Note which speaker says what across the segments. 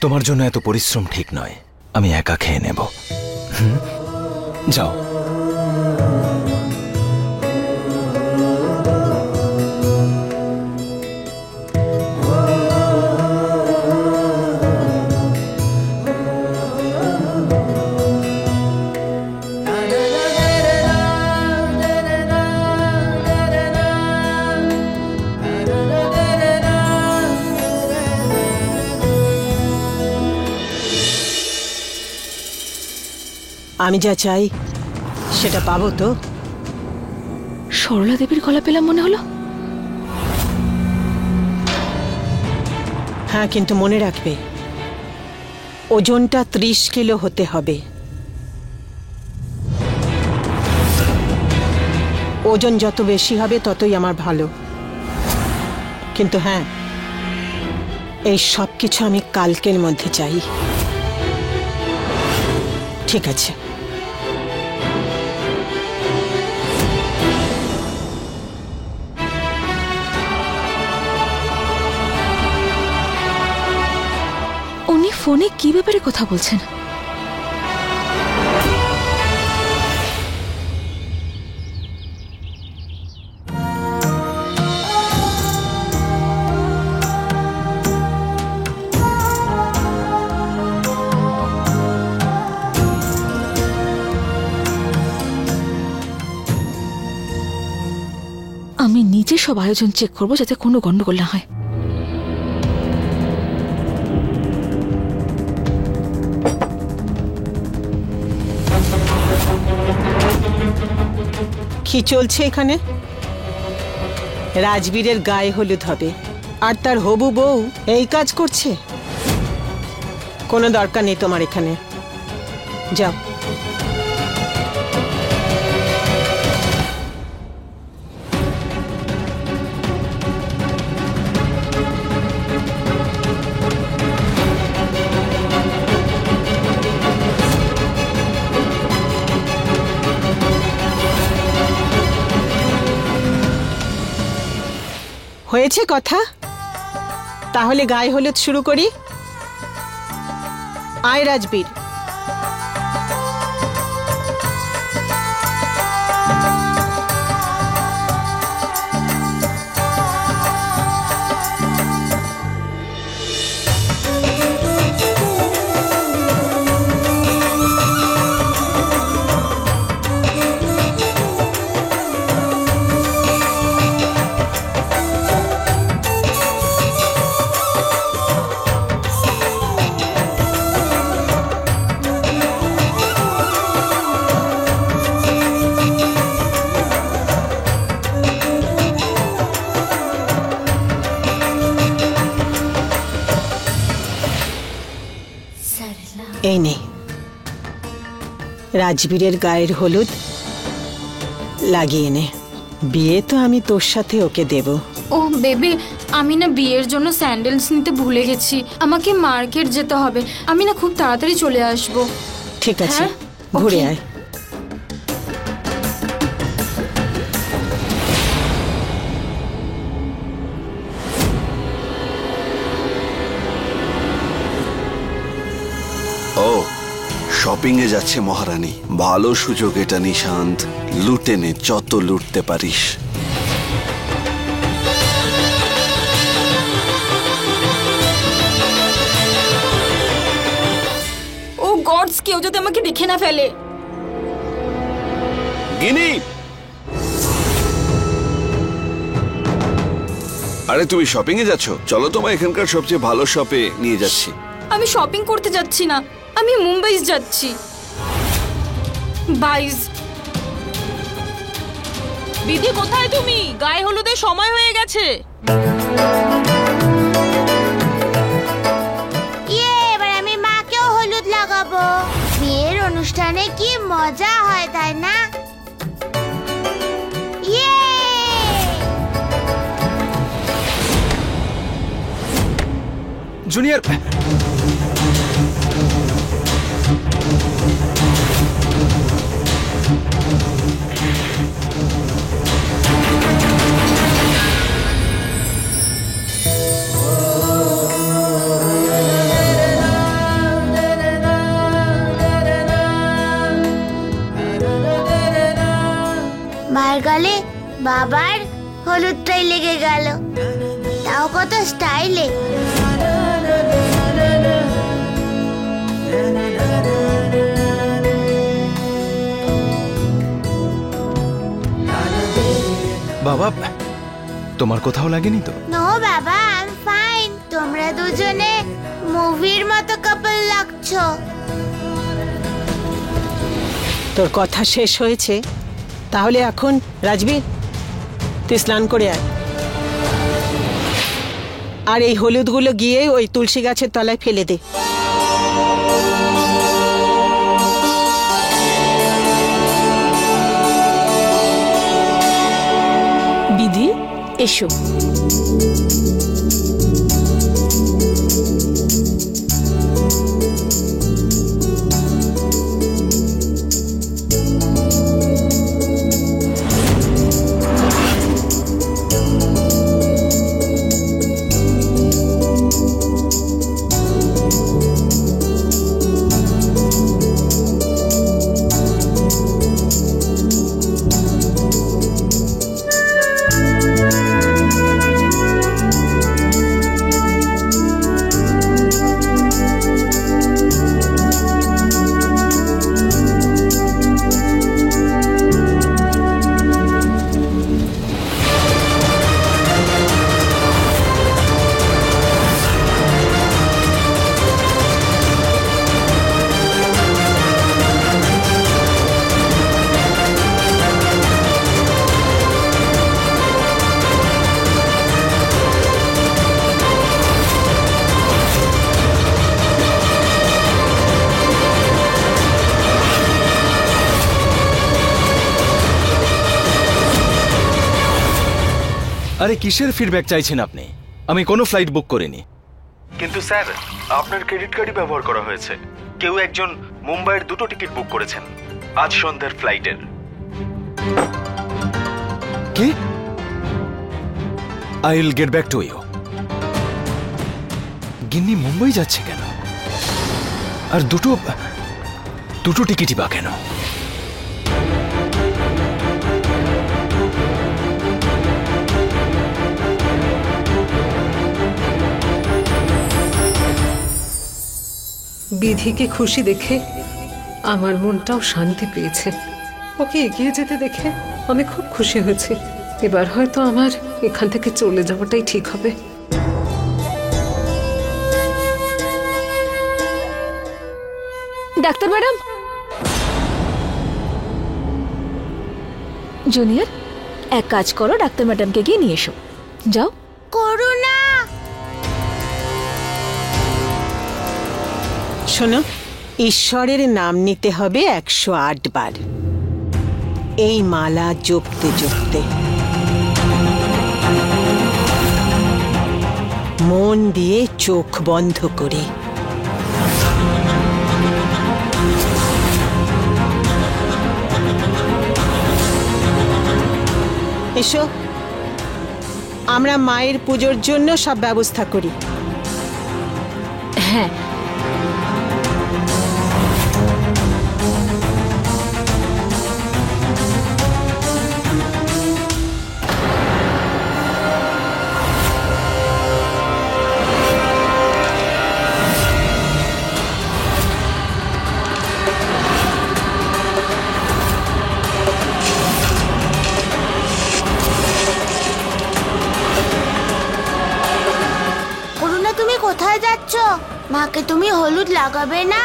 Speaker 1: তোমার জন্য এত পরিশ্রম ঠিক নয়, আমি একা খেয়ে নেব। যাও।
Speaker 2: আমি যা চাই সেটা পাবো তো?
Speaker 3: সরলা দেবীর গলা পেলাম মনে হলো।
Speaker 2: হ্যাঁ, কিন্তু মনে রাখবে ওজনটা 30 কিলো হতে হবে। ওজন যত বেশি হবে ততই আমার ভালো। কিন্তু হ্যাঁ, এই সব কিছু আমি কালকের মধ্যে চাই। ঠিক আছে?
Speaker 3: উনি ফোনে কি ব্যাপারে কথা বলছেন? আমি নিজে সব আয়োজন চেক করবো যাতে কোনো গন্ডগোল না হয়।
Speaker 2: কি চলছে এখানে? রাজবীরের গায়ে হলুদ হবে আর তার হবু বউ এই কাজ করছে? কোনো দরকার নেই তোমার এখানে, যাও। হয়েছে কথা? তাহলে গায়ে হলুদ শুরু করি। আয় রাজবীর। এই নে রাজবীরের গায়ের হলুদ, লাগিয়ে নে। বিয়ে তো আমি তোর সাথে ওকে দেব।
Speaker 4: ও বেবি, আমি না বিয়ের জন্য স্যান্ডেলস নিতে ভুলে গেছি। আমাকে মার্কেট যেতে হবে। আমি না খুব তাড়াতাড়ি চলে আসব।
Speaker 2: ঠিক আছে, ঘুরে আয়।
Speaker 5: ও শপিং এ যাচ্ছে মহারানী। ভালো সুযোগ এটা নিশান্ত, লুটে নে যত লুটতে পারিস।
Speaker 4: ও গডস, কেউ যদি আমাকে দেখে না ফেলে।
Speaker 5: গিনি, আরে তুমি শপিং এ যাচ্ছ? চলো তোমায় এখানকার সবচেয়ে ভালো শপে নিয়ে যাচ্ছি।
Speaker 4: আমি শপিং করতে যাচ্ছি না, আমি মুম্বাই যাচ্ছি। বাইস।
Speaker 6: দিদি কোথায় তুমি? গায়ে হলুদের সময় হয়ে গেছে।
Speaker 7: এবার আমি মাকেও হলুদ লাগাবো। বিয়ের অনুষ্ঠানে কি মজা হয় তাই না?
Speaker 1: জুনিয়র,
Speaker 7: মার গালে বাবার হলুদটাই লেগে গেল, তাও কত স্টাইলে।
Speaker 1: বাবা, তোমার কোথাও লাগেনি তো?
Speaker 7: নো বাবা, আই এম ফাইন। তোমরা দুজনে মুভির মতো কাপল লাগছো।
Speaker 2: তোর কথা শেষ হয়েছে? তাহলে এখন রাজবীর, তুই স্নান করে আয়, আর এই হলুদগুলো গিয়ে ওই তুলসী গাছের তলায় ফেলে দে।
Speaker 3: বিধি, এসো।
Speaker 1: আরে কিসের ফিডব্যাক চাইছেন আপনি? আমি কোনো ফ্লাইট বুক করিনি।
Speaker 8: কিন্তু স্যার, আপনার ক্রেডিট কার্ডই ব্যবহার করা হয়েছে। কেউ একজন মুম্বাইয়ের 2টো টিকিট বুক করেছেন আজ সন্ধ্যার ফ্লাইটের।
Speaker 1: কি? I will get back to you. গিন্নি মুম্বাই যাচ্ছে কেন? আর দুটো টিকিটই বা কেন?
Speaker 9: বিধিকে খুশি দেখে আমার মনটাও শান্তি পেয়েছে। ওকে এগিয়ে যেতে দেখে আমি খুব খুশি হয়েছি। এবার হয়তো আমার এখান থেকে চলে যাওয়াটাই ঠিক হবে।
Speaker 3: ডাক্তার ম্যাডাম, জুনিয়র, এক কাজ করো, ডাক্তার ম্যাডামকে গিয়ে নিয়ে এসো। যাও।
Speaker 7: করুণা,
Speaker 2: শোনো, ঈশ্বরের নাম নিতে হবে 108 বার, এই মালা জপতে জপতে। মন দিয়ে চোখ বন্ধ করে। এসো, আমরা মায়ের পুজোর জন্য সব ব্যবস্থা করি।
Speaker 3: হ্যাঁ,
Speaker 7: তুমি কোথায় যাচ্ছ? মাকে তুমি হলুদ লাগাবে না?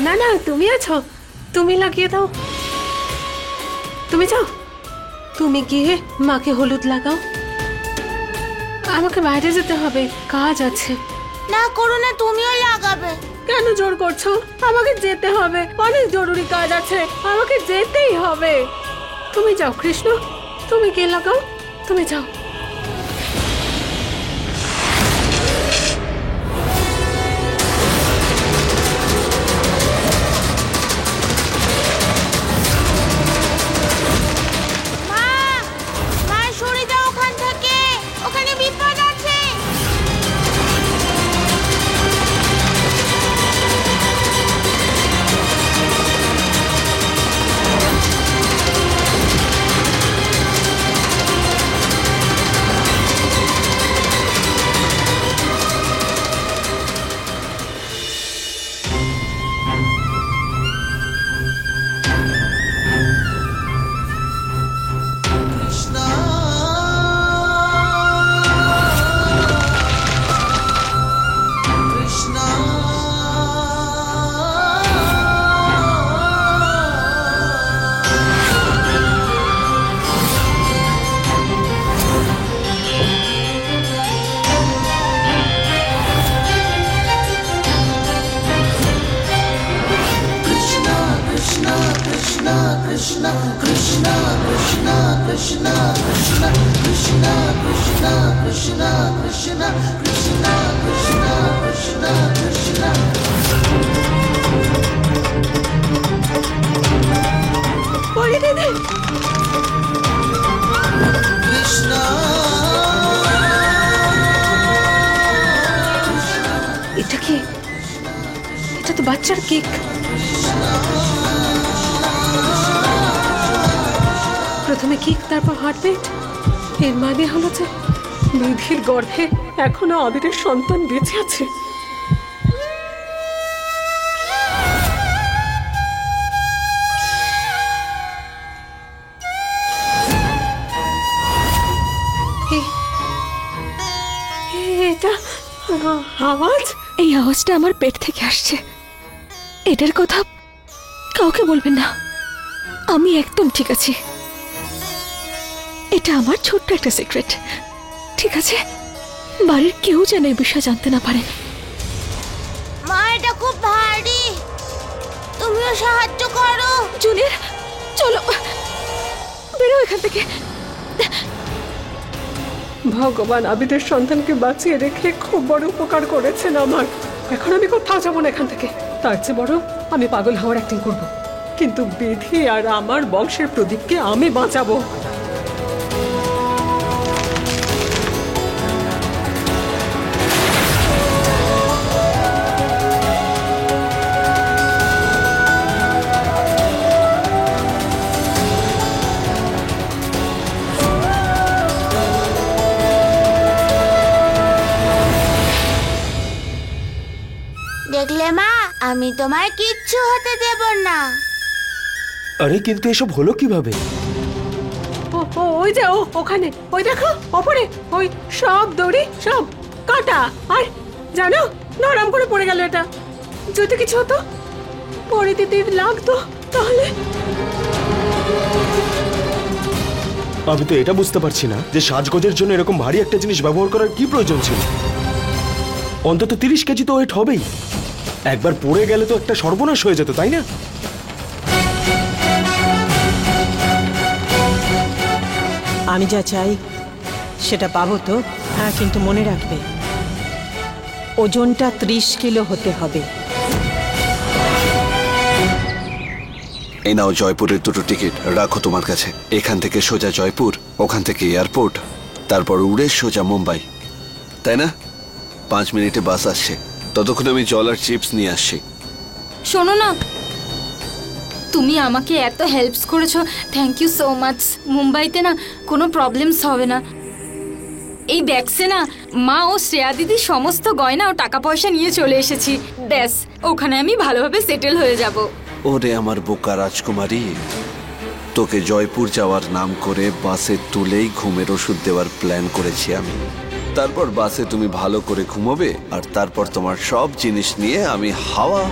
Speaker 9: না না, তুমি আছো, তুমি লাগিয়ে দাও। তুমি যাও, তুমি গিয়ে মাকে হলুদ লাগাও। আমাকে বাইরে যেতে হবে, কাজ আছে।
Speaker 7: না করুণা, তুমিও লাগাবে।
Speaker 9: কেন জোর করছো? আমাকে যেতে হবে, অনেক জরুরি কাজ আছে, আমাকে যেতেই হবে। তুমি যাও কৃষ্ণ, তুমি কে লাগাও, তুমি যাও।
Speaker 7: মা, মা সরে যাও ওখান থেকে, ওখানে বিপদ
Speaker 9: এটা কি? এটা তো বাচ্চার কেক। প্রথমে কেক, তারপর হার্টবিট। এর মানে হলো যে বিধির গর্ভে এখনো আবিরের সন্তান বেঁচে আছে। এটা আওয়াজ?
Speaker 3: এই আওয়াজটা আমার পেট থেকে আসছে। এটার কথা কাউকে বলবেন না, আমি একদম ঠিক আছি। এটা আমার ছোট্ট একটা সিক্রেট, ঠিক আছে? বাড়ির কেউ যেন এই বিষয় জানতে না পারেন।
Speaker 7: মা এটা খুব ভারী, তুমিও সাহায্য করো।
Speaker 3: জুনিয়র চলো, বেরো এখান থেকে।
Speaker 9: ভগবান আবিদের সন্তানকে বাঁচিয়ে রেখে খুব বড় উপকার করেছেন আমার। এখন আমি কোথাও যাবো না এখান থেকে। তার চেয়ে বড় আমি পাগল হওয়ার অ্যাক্টিং করব, কিন্তু বিধি আর আমার বংশের প্রদীপকে আমি বাঁচাবো।
Speaker 7: দেখলে মা, আমি তোমার কিচ্ছু হতে দেব না।
Speaker 1: আরে কিন্তু এসব হলো কিভাবে?
Speaker 9: ওই যে ওখানে, ওই দেখো ওপরে, ওই সব দড়ি, সব কাটা। আর জানো, নরম করে পড়ে গেল এটা। যদি কিছু হতো, পরিস্থিতির লাগতো তাহলে।
Speaker 1: আমি তো এটা বুঝতে পারছি না যে সাজগোজের জন্য এরকম ভারী একটা জিনিস ব্যবহার করার কি প্রয়োজন ছিল। অন্তত 30 কেজি তো ওয়েট হবেই। একবার পড়ে গেলে তো একটা সর্বনাশ হয়ে যেত, তাই না?
Speaker 2: আমি যা চাই সেটা পাবো তো? হ্যাঁ, কিন্তু মনে রাখবে ওজনটা 30 কিলো হতে হবে।
Speaker 5: এই নাও জয়পুরের 2টো টিকিট, রাখো তোমার কাছে। এখান থেকে সোজা জয়পুর, ওখান থেকে এয়ারপোর্ট, তারপর উড়ে সোজা মুম্বাই, তাই না? 5 মিনিটে বাস আসছে, ততক্ষণ আমি জল আর চিপস নিয়ে আসছি।
Speaker 4: শোনো না, তুমি আমাকে এত হেল্পস করেছো, থ্যাংক ইউ সো মাচ। মুম্বাইতে না কোনো প্রবলেমস হবে না। এই ব্যাগসে না মা ও শ্রেয়া দিদি সমস্ত গয়না ও টাকা পয়সা নিয়ে চলে এসেছি। ব্যাস, ওখানে আমি ভালোভাবে সেটেল হয়ে যাব।
Speaker 5: ওরে আমার বোকা রাজকুমারী, তোকে জয়পুর যাওয়ার নাম করে বাসে তুলেই ঘুমের ওষুধ দেওয়ার প্ল্যান করেছি আমি। তারপর বাসে তুমি ভালো করে ঘুমোবে, আর তারপর তোমার সব জিনিস নিয়ে আমি হাওয়া।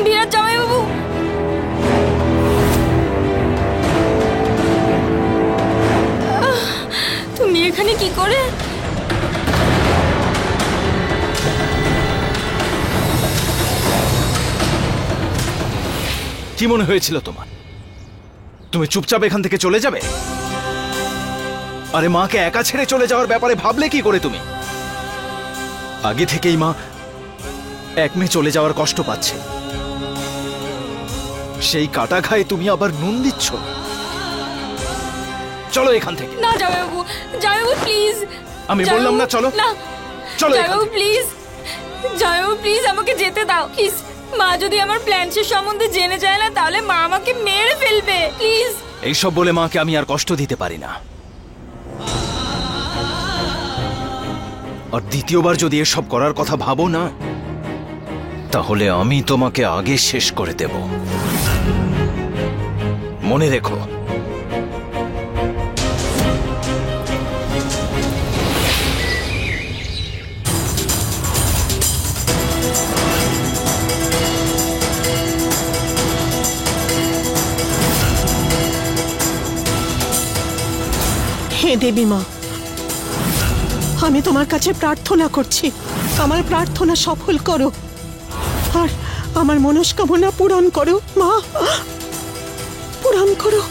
Speaker 4: বিরাট জামাইবাবু, তুমি এখানে কি করে?
Speaker 1: কি মনে হয়েছিল তোমার? তুমি চুপচাপ এখান থেকে চলে যাবে? আরে মাকে একা ছেড়ে চলে যাওয়ার ব্যাপারে ভাবলে কি করে তুমি? আগে থেকেই মা এক মেয়ে চলে যাওয়ার কষ্ট পাচ্ছে, সেই কাটা খায় তুমি আবার নুন দিচ্ছ। চলো এখান থেকে।
Speaker 4: না জামাইবাবু, জামাইবাবু প্লিজ।
Speaker 1: আমি বললাম না চলো।
Speaker 4: না
Speaker 1: চলো
Speaker 4: জামাইবাবু প্লিজ, জামাইবাবু প্লিজ আমাকে যেতে দাও প্লিজ। মা যদি আমার প্ল্যানসের সম্বন্ধে জেনে যায় না, তাহলে মা আমাকে মেরে ফেলবে। প্লিজ।
Speaker 1: এইসব বলে মাকে আমি আর কষ্ট দিতে পারি না। আর দ্বিতীয়বার যদি এসব করার কথা ভাবো না, তাহলে আমি তোমাকে আগে শেষ করে দেব। মনে রেখো,
Speaker 2: হে দেবী মা, আমি তোমার কাছে প্রার্থনা করছি, আমার প্রার্থনা সফল করো আর আমার মনস্কামনা পূরণ করো মা, পূরণ করো।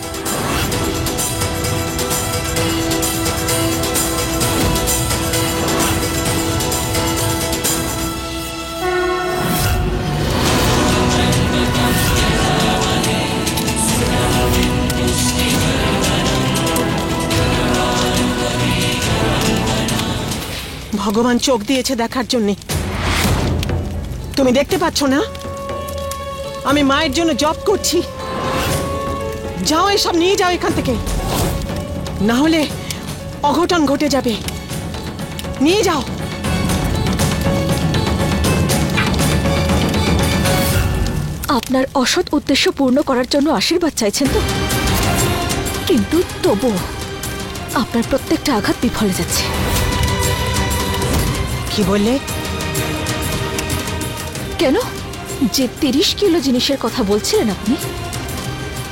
Speaker 2: ভগবান চোখ দিয়েছে দেখার জন্যে। তুমি দেখতে পাচ্ছ না আমি মায়ের জন্য জব করছি? যাও, এসব নিয়ে যাও এখান থেকে, না হলে অঘটন ঘটে যাবে। নিয়ে যাও।
Speaker 3: আপনার অসৎ উদ্দেশ্য পূর্ণ করার জন্য আশীর্বাদ চাইছেন তো, কিন্তু তবুও আপনার প্রত্যেকটা আঘাত বিফলে যাচ্ছে।
Speaker 2: কি বললে?
Speaker 3: কেন? যে 30 কিলো জিনিসের কথা বলছিলেন আপনি,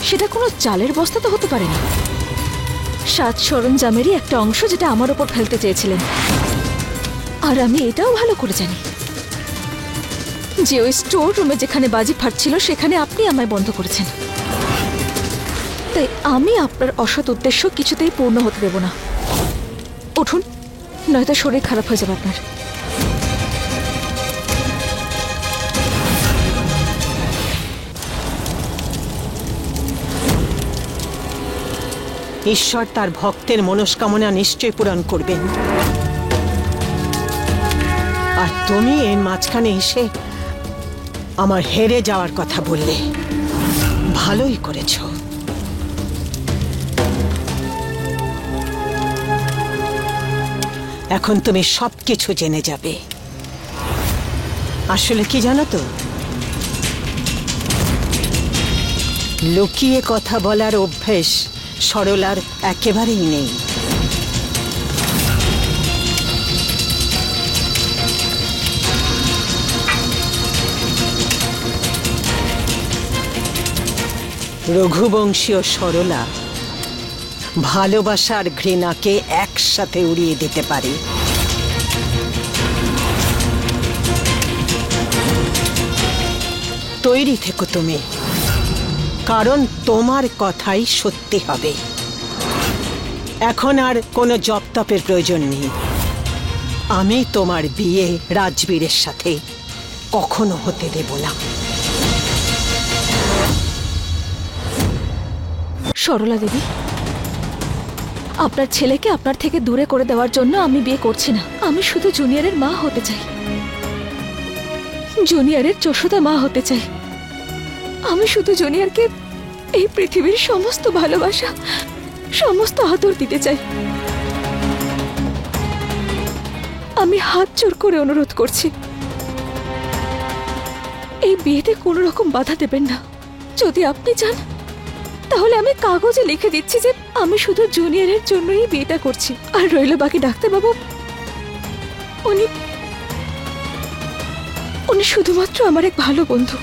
Speaker 3: সেটা কোনো চালের বস্তা তো হতে পারে না। সাজ সরঞ্জামেরই একটা অংশ যেটা আমার ওপর ফেলতে চেয়েছিলেন। আর আমি এটাও ভালো করে জানি যে ওই স্টোর রুমে যেখানে বাজি ফাটছিল সেখানে আপনি আমায় বন্ধ করেছেন। তাই আমি আপনার অসৎ উদ্দেশ্য কিছুতেই পূর্ণ হতে দেব না। উঠুন, নয়তো শরীর খারাপ হয়ে যাবে আপনার।
Speaker 2: ঈশ্বর তার ভক্তের মনস্কামনা নিশ্চয় পূরণ করবেন। আর তুমি এর মাঝখানে এসে আমার হেরে যাওয়ার কথা বললে, ভালোই করেছ। এখন তুমি সবকিছু জেনে যাবে। আসলে কি জানো তো, লুকিয়ে কথা বলার অভ্যেস সরলার একেবারেই নেই। রঘুবংশীয় সরলা ভালোবাসার ঘৃণাকে একসাথে উড়িয়ে দিতে পারে। তৈরি থেকো তুমি, কারণ তোমার কথাই সত্যি হবে। এখন আর কোনো জপতপের প্রয়োজন নেই। আমি তোমার বিয়ে রাজবীরের সাথে কখনো হতে দেব না।
Speaker 3: সরলা দেবী, আপনার ছেলেকে আপনার থেকে দূরে করে দেওয়ার জন্য আমি বিয়ে করছি না। আমি শুধু জুনিয়রের মা হতে চাই, জুনিয়রের যশোদা মা হতে চাই। আমি শুধু জুনিয়রকে এই পৃথিবীর সমস্ত ভালোবাসা, সমস্ত আদর দিতে চাই। আমি হাত জোর করে অনুরোধ করছি, এই বিয়েতে কোনো রকম বাধা দেবেন না। যদি আপনি চান তাহলে আমি কাগজে লিখে দিচ্ছি যে আমি শুধু জুনিয়রের জন্যই বিয়েটা করছি। আর রইল বাকি ডাক্তারবাবু, উনি শুধুমাত্র আমার এক ভালো বন্ধু।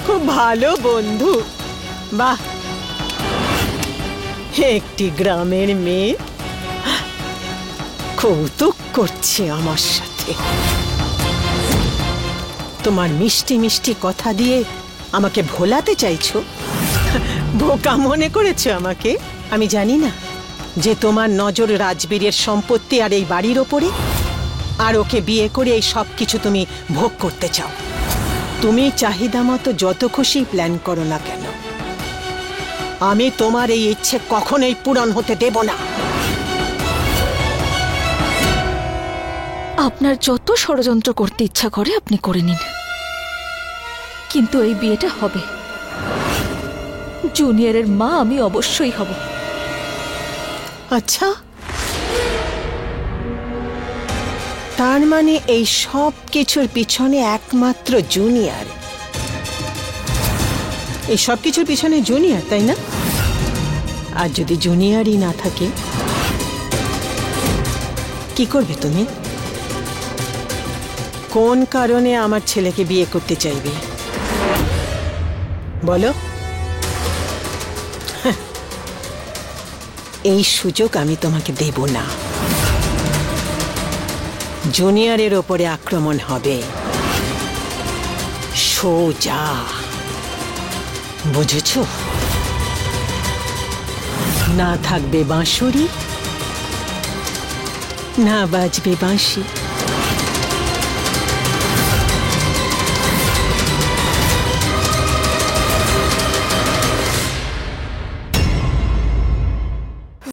Speaker 2: খুব ভালো বন্ধু, বাহ। একটি গ্রামের মেয়ে কৌতুক করছে আমার সাথে। তোমার মিষ্টি মিষ্টি কথা দিয়ে আমাকে ভোলাতে চাইছো? বোকা মনে করেছো আমাকে? আমি জানি না যে তোমার নজর রাজবীরের সম্পত্তি আর এই বাড়ির ওপরে, আর ওকে বিয়ে করে এই সব কিছু তুমি ভোগ করতে চাও। তুমি চাহিদা মতো যত খুশি প্ল্যান করো না কেন, আমি তোমার এই ইচ্ছে কখনোই পূরণ হতে দেব না।
Speaker 3: আপনার যত ষড়যন্ত্র করতে ইচ্ছা করে আপনি করে নিন, কিন্তু এই বিয়েটা হবে। জুনিয়রের মা আমি অবশ্যই হব।
Speaker 2: আচ্ছা, তার মানে এই সব কিছুর পিছনে একমাত্র জুনিয়র? এই সব কিছুর পিছনে জুনিয়র, তাই না? আর যদি জুনিয়রই না থাকে, কি করবে তুমি? কোন কারণে আমার ছেলেকে বিয়ে করতে চাইবে বলো। এই সুযোগ আমি তোমাকে দেব না। জুনিয়রের ওপরে আক্রমণ হবে সোজা, বুঝেছ? না থাকবে বাঁশুরি, না বাজবে বাঁশি।